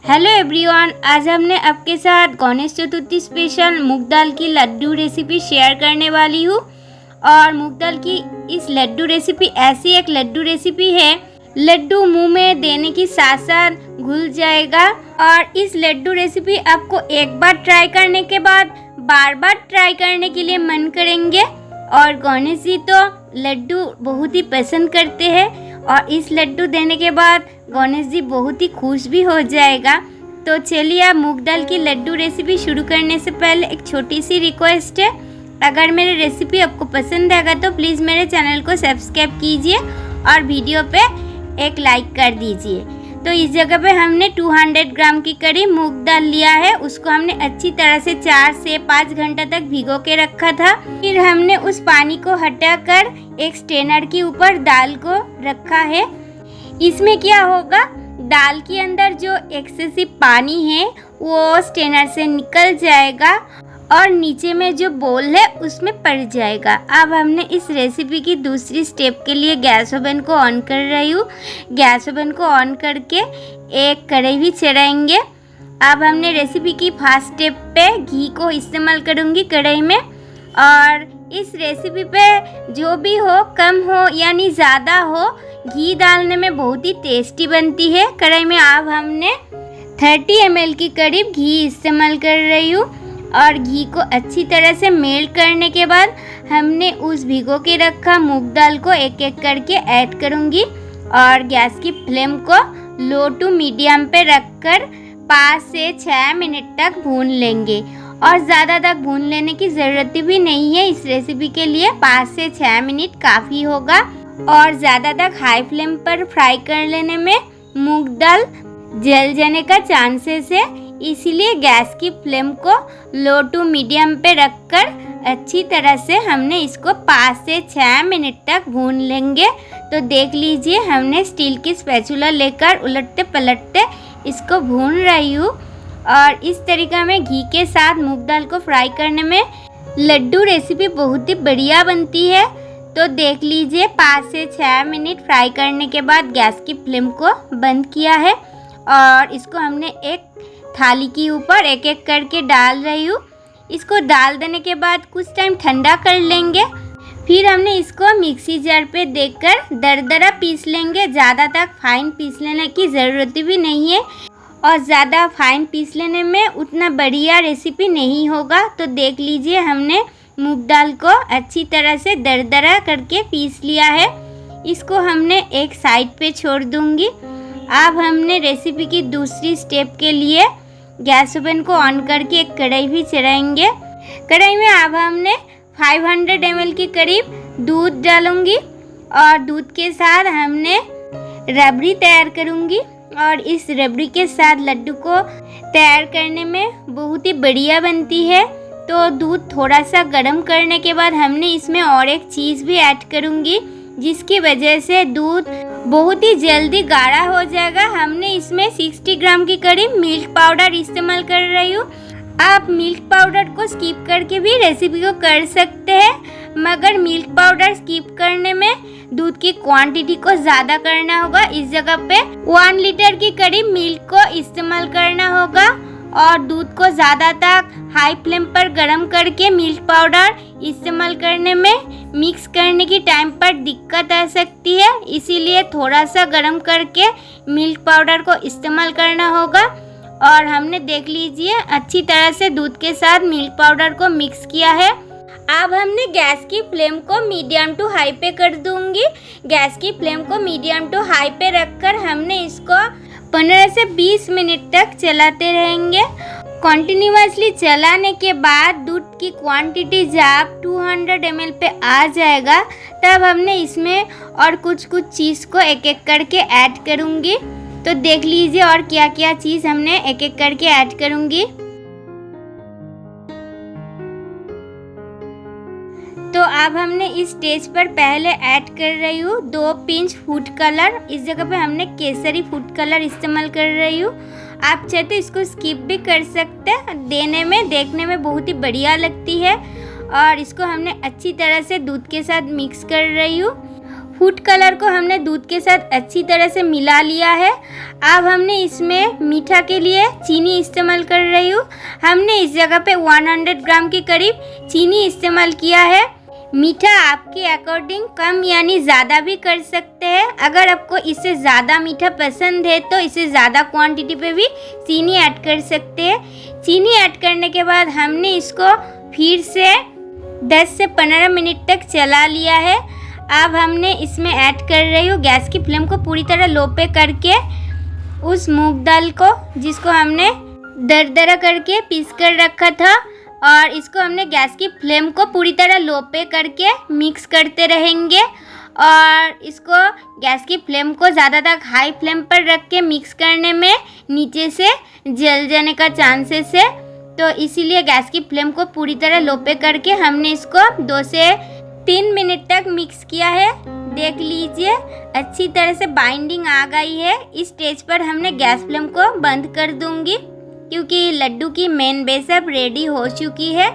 Hello everyone, आज हमने आपके साथ गणेश चतुर्थी स्पेशल मूंग दाल की लड्डू रेसिपी शेयर करने वाली हूँ। और मूंग दाल की इस लड्डू रेसिपी ऐसी एक लड्डू रेसिपी है, लड्डू मुंह में देने की साथ साथ घुल जाएगा। और इस लड्डू रेसिपी आपको एक बार ट्राई करने के बाद बार बार ट्राई करने के लिए मन करेंगे। और गणेश जी तो लड्डू बहुत ही पसंद करते हैं और इस लड्डू देने के बाद गणेश जी बहुत ही खुश भी हो जाएगा। तो चलिए, आप मूंग दाल की लड्डू रेसिपी शुरू करने से पहले एक छोटी सी रिक्वेस्ट है, अगर मेरी रेसिपी आपको पसंद आएगा तो प्लीज़ मेरे चैनल को सब्सक्राइब कीजिए और वीडियो पे एक लाइक कर दीजिए। तो इस जगह पे हमने 200 ग्राम की करीब मूंग दाल लिया है, उसको हमने अच्छी तरह से 4 से 5 घंटा तक भिगो के रखा था। फिर हमने उस पानी को हटाकर एक स्ट्रेनर के ऊपर दाल को रखा है। इसमें क्या होगा, दाल के अंदर जो एक्सेसिव पानी है वो स्ट्रेनर से निकल जाएगा और नीचे में जो बोल है उसमें पड़ जाएगा। अब हमने इस रेसिपी की दूसरी स्टेप के लिए गैस ओवन को ऑन कर रही हूँ। गैस ओवन को ऑन करके एक कढ़ाई भी चढ़ाएंगे। अब हमने रेसिपी की फर्स्ट स्टेप पे घी को इस्तेमाल करूँगी कढ़ाई में। और इस रेसिपी पे जो भी हो, कम हो यानी ज़्यादा हो, घी डालने में बहुत ही टेस्टी बनती है। कढ़ाई में अब हमने 30 ml की करीब घी इस्तेमाल कर रही हूँ। और घी को अच्छी तरह से मेल्ट करने के बाद हमने उस भिगो के रखा मूंग दाल को एक एक करके ऐड करूँगी। और गैस की फ्लेम को लो टू मीडियम पे रखकर 5 से 6 मिनट तक भून लेंगे। और ज़्यादा तक भून लेने की ज़रूरत भी नहीं है, इस रेसिपी के लिए 5 से 6 मिनट काफ़ी होगा। और ज़्यादा तक हाई फ्लेम पर फ्राई कर लेने में मूंग दाल जल जाने का चांसेस है, इसीलिए गैस की फ्लेम को लो टू मीडियम पे रखकर अच्छी तरह से हमने इसको 5 से 6 मिनट तक भून लेंगे। तो देख लीजिए, हमने स्टील की स्पैचुला लेकर उलटते पलटते इसको भून रही हूँ। और इस तरीक़ा में घी के साथ मूंग दाल को फ्राई करने में लड्डू रेसिपी बहुत ही बढ़िया बनती है। तो देख लीजिए, 5 से 6 मिनट फ्राई करने के बाद गैस की फ्लेम को बंद किया है और इसको हमने एक थाली के ऊपर एक एक करके डाल रही हूँ। इसको डाल देने के बाद कुछ टाइम ठंडा कर लेंगे। फिर हमने इसको मिक्सी जार पे देकर दरदरा पीस लेंगे। ज़्यादा तक फाइन पीस लेने की ज़रूरत भी नहीं है और ज़्यादा फाइन पीस लेने में उतना बढ़िया रेसिपी नहीं होगा। तो देख लीजिए, हमने मूंग दाल को अच्छी तरह से दरदरा करके पीस लिया है। इसको हमने एक साइड पे छोड़ दूँगी। अब हमने रेसिपी की दूसरी स्टेप के लिए गैस ओवन को ऑन करके एक कढ़ाई भी चढ़ाएंगे। कढ़ाई में अब हमने 500 ml के करीब दूध डालूंगी और दूध के साथ हमने रबड़ी तैयार करूंगी। और इस रबड़ी के साथ लड्डू को तैयार करने में बहुत ही बढ़िया बनती है। तो दूध थोड़ा सा गर्म करने के बाद हमने इसमें और एक चीज़ भी ऐड करूंगी, जिसकी वजह से दूध बहुत ही जल्दी गाढ़ा हो जाएगा। हमने इसमें 60 ग्राम की करीब मिल्क पाउडर इस्तेमाल कर रही हूँ। आप मिल्क पाउडर को स्किप करके भी रेसिपी को कर सकते हैं, मगर मिल्क पाउडर स्किप करने में दूध की क्वांटिटी को ज़्यादा करना होगा। इस जगह पे 1 लीटर की करीब मिल्क को इस्तेमाल करना होगा। और दूध को ज़्यादा तक हाई फ्लेम पर गर्म करके मिल्क पाउडर इस्तेमाल करने में मिक्स करने की टाइम पर दिक्कत आ सकती है, इसीलिए थोड़ा सा गर्म करके मिल्क पाउडर को इस्तेमाल करना होगा। और हमने देख लीजिए, अच्छी तरह से दूध के साथ मिल्क पाउडर को मिक्स किया है। अब हमने गैस की फ्लेम को मीडियम टू हाई पे कर दूंगी। गैस की फ्लेम को मीडियम टू हाई पे रखकर हमने इसको 15 से 20 मिनट तक चलाते रहेंगे। कंटिन्यूअसली चलाने के बाद दूध की क्वांटिटी जब 200 ml पे आ जाएगा, तब हमने इसमें और कुछ चीज़ को एक एक करके ऐड करूँगी। तो देख लीजिए और क्या क्या चीज़ हमने एक एक करके ऐड करूँगी। तो अब हमने इस स्टेज पर पहले ऐड कर रही हूँ 2 पिंच फूड कलर। इस जगह पे हमने केसरी फूड कलर इस्तेमाल कर रही हूँ। आप चाहे तो इसको स्किप भी कर सकते हैं, देने में देखने में बहुत ही बढ़िया लगती है। और इसको हमने अच्छी तरह से दूध के साथ मिक्स कर रही हूँ। फूड कलर को हमने दूध के साथ अच्छी तरह से मिला लिया है। अब हमने इसमें मीठा के लिए चीनी इस्तेमाल कर रही हूँ। हमने इस जगह पे 100 ग्राम के करीब चीनी इस्तेमाल किया है। मीठा आपके अकॉर्डिंग कम यानी ज़्यादा भी कर सकते हैं। अगर आपको इससे ज़्यादा मीठा पसंद है तो इससे ज़्यादा क्वांटिटी पे भी चीनी ऐड कर सकते हैं। चीनी ऐड करने के बाद हमने इसको फिर से 10 से 15 मिनट तक चला लिया है। अब हमने इसमें ऐड कर रही हूँ, गैस की फ्लेम को पूरी तरह लो पे करके उस मूंग दाल को, जिसको हमने दरदरा करके पीस कर रखा था, और इसको हमने गैस की फ्लेम को पूरी तरह लो पे करके मिक्स करते रहेंगे। और इसको गैस की फ्लेम को ज़्यादा तक हाई फ्लेम पर रख के मिक्स करने में नीचे से जल जाने का चांसेस है, तो इसीलिए गैस की फ्लेम को पूरी तरह लो पे करके हमने इसको 2 से 3 मिनट तक मिक्स किया है। देख लीजिए अच्छी तरह से बाइंडिंग आ गई है। इस स्टेज पर हमने गैस फ्लेम को बंद कर दूंगी, क्योंकि लड्डू की मेन बेस अब रेडी हो चुकी है।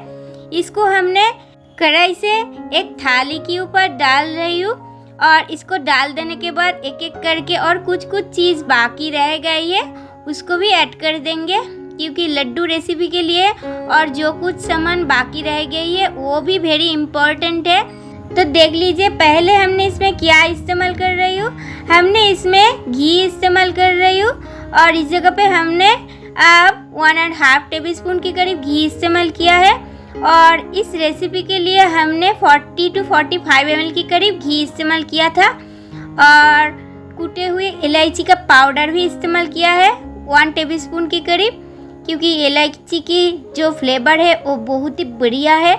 इसको हमने कढ़ाई से एक थाली के ऊपर डाल रही हूँ, और इसको डाल देने के बाद एक एक करके और कुछ चीज़ बाकी रह गई है उसको भी ऐड कर देंगे, क्योंकि लड्डू रेसिपी के लिए और जो कुछ सामान बाकी रह गई है वो भी वेरी इम्पोर्टेंट है। तो देख लीजिए पहले हमने इसमें क्या इस्तेमाल कर रही हूँ। हमने इसमें घी इस्तेमाल कर रही हूँ, और इस जगह पे हमने अब 1.5 टेबलस्पून के करीब घी इस्तेमाल किया है। और इस रेसिपी के लिए हमने 40 to 45 ml के करीब घी इस्तेमाल किया था, और कूटे हुए इलायची का पाउडर भी इस्तेमाल किया है 1 टेबलस्पून के करीब, क्योंकि इलायची की जो फ्लेवर है वो बहुत ही बढ़िया है।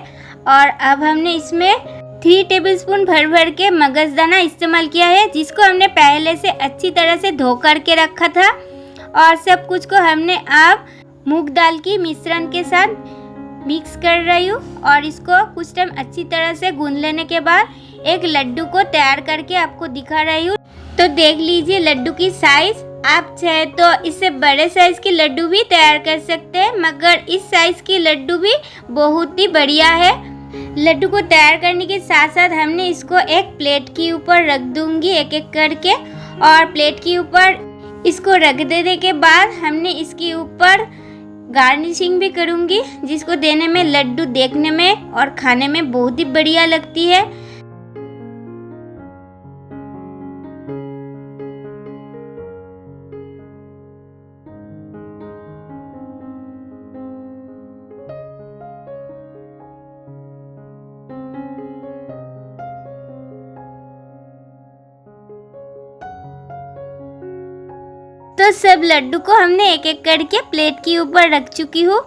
और अब हमने इसमें 3 टेबलस्पून भर के मगजदाना इस्तेमाल किया है, जिसको हमने पहले से अच्छी तरह से धो करके रखा था। और सब कुछ को हमने अब मूंग दाल की मिश्रण के साथ मिक्स कर रही हूँ, और इसको कुछ टाइम अच्छी तरह से गूंद लेने के बाद एक लड्डू को तैयार करके आपको दिखा रही हूँ। तो देख लीजिए लड्डू की साइज़, आप चाहे तो इससे बड़े साइज़ की लड्डू भी तैयार कर सकते हैं, मगर इस साइज़ की लड्डू भी बहुत ही बढ़िया है। लड्डू को तैयार करने के साथ साथ हमने इसको एक प्लेट के ऊपर रख दूंगी एक एक करके, और प्लेट के ऊपर इसको रख देने के बाद हमने इसके ऊपर गार्निशिंग भी करूंगी, जिसको देने में लड्डू देखने में और खाने में बहुत ही बढ़िया लगती है। तो सब लड्डू को हमने एक एक करके प्लेट के ऊपर रख चुकी हूँ।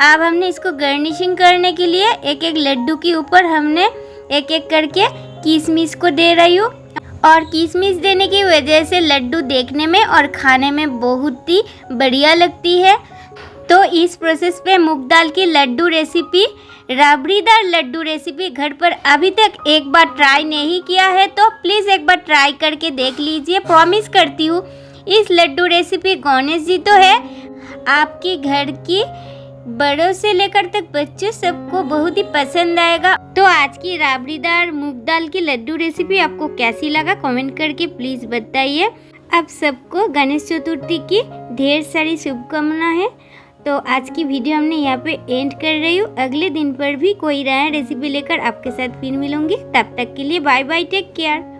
अब हमने इसको गार्निशिंग करने के लिए एक एक लड्डू के ऊपर हमने एक एक करके किशमिश को दे रही हूँ, और किशमिश देने की वजह से लड्डू देखने में और खाने में बहुत ही बढ़िया लगती है। तो इस प्रोसेस पे मूंग दाल की लड्डू रेसिपी, राबड़ीदार लड्डू रेसिपी घर पर अभी तक एक बार ट्राई नहीं किया है तो प्लीज़ एक बार ट्राई करके देख लीजिए। प्रॉमिस करती हूँ इस लड्डू रेसिपी गणेश जी तो है, आपके घर की बड़ों से लेकर तक बच्चों सबको बहुत ही पसंद आएगा। तो आज की राबड़ीदार मूंग दाल की लड्डू रेसिपी आपको कैसी लगा कमेंट करके प्लीज़ बताइए। आप सबको गणेश चतुर्थी की ढेर सारी शुभकामना है। तो आज की वीडियो हमने यहाँ पे एंड कर रही हूँ। अगले दिन पर भी कोई नया रेसिपी लेकर आपके साथ फिर मिलूंगी। तब तक के लिए बाय बाय, टेक केयर।